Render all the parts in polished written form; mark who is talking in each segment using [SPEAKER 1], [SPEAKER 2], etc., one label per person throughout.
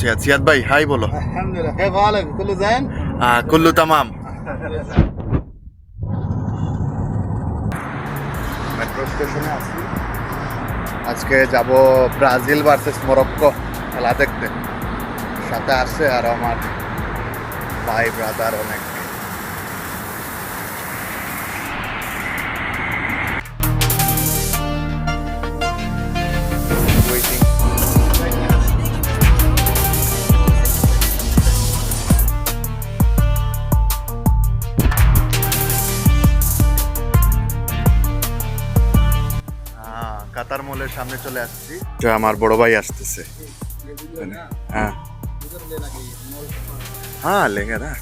[SPEAKER 1] সিয়াদ। সিয়াদ ভাই হাই বলো।
[SPEAKER 2] আলহামদুলিল্লাহ, كيف حالك؟ كله زين؟
[SPEAKER 1] কুল্লু তামাম। মেট্রো স্টেশনে আছি। আজকে যাব ব্রাজিল ভার্সেস মরক্কো খেলা দেখতে। সাথে আসছে আর আমার ভাই ব্রাদার অনেক। কাতার মলের সামনে চলে আসছি। আমার বড় ভাই আসতেছে। হ্যাঁ হ্যাঁ লেগে না।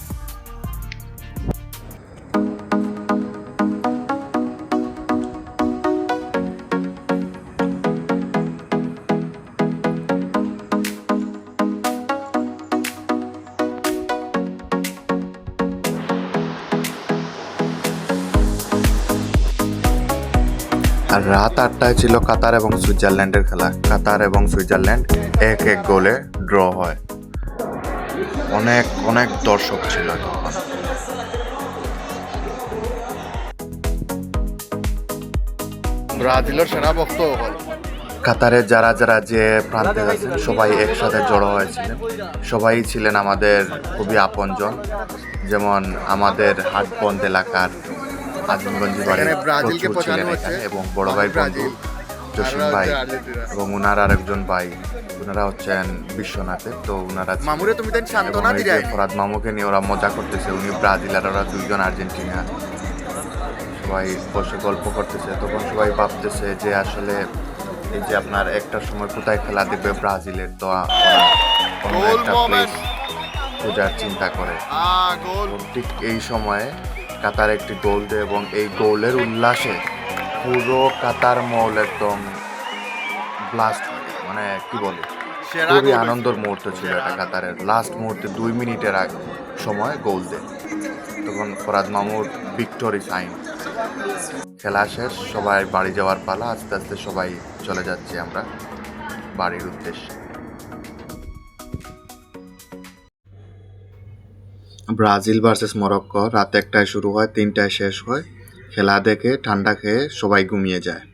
[SPEAKER 1] আর রাত 8টায় ছিল কাতার এবং সুইজারল্যান্ডের খেলা। কাতার এবং সুইজারল্যান্ড 1-1 গোলে ড্র হয়। অনেক অনেক দর্শক ছিল তখন। ব্রাজিলের সেরা বক্তব্য হল কাতারের যারা যারা যে প্রান্তে আছেন সবাই একসাথে জড়ো হয়েছিলেন। সবাই ছিলেন আমাদের খুবই আপনজন। যেমন আমাদের হাটবন্দ এলাকার আজিমগঞ্জি বাড়ির প্রচুর ছিলেন এখানে, এবং বড় ভাই বন্ধু জসিম ভাই এবং উনার আরেকজন ভাই, ওনারা হচ্ছেন বিশ্বনাথের। তো ওনারা ফরাদ মামুকে নিয়ে ওরা মজা করতেছে। উনি ব্রাজিল আর ওরা দুইজন আর্জেন্টিনা। সবাই বসে গল্প করতেছে। তখন সবাই ভাবতেছে যে আসলে এই যে আপনার একটার সময় কোথায় খেলা দেখবে ব্রাজিলের, তো কোনো একটা প্লেস খোঁজার চিন্তা করে। ঠিক এই সময়ে কাতার একটি গোল দেয় এবং এই গোলের উল্লাসে পুরো কাতার মল একদম ব্লাস্ট হয়। মানে কি বলে, খুবই আনন্দের মুহূর্ত ছিল এটা। কাতারের লাস্ট মুহূর্তে 2 মিনিটের আগে সময় গোল দেয়। তখন ফরাদ মামুর ভিক্টোরি সাইন। খেলা শেষ, সবাই বাড়ি যাওয়ার পালা। আস্তে আস্তে সবাই চলে যাচ্ছি আমরা বাড়ির উদ্দেশ্যে। ব্রাজিল ভার্সেস মরক্কো রাত 1টায় শুরু হয়, 3টায় শেষ হয়। খেলা দেখে ঠান্ডা খেয়ে সবাই ঘুমিয়ে যায়।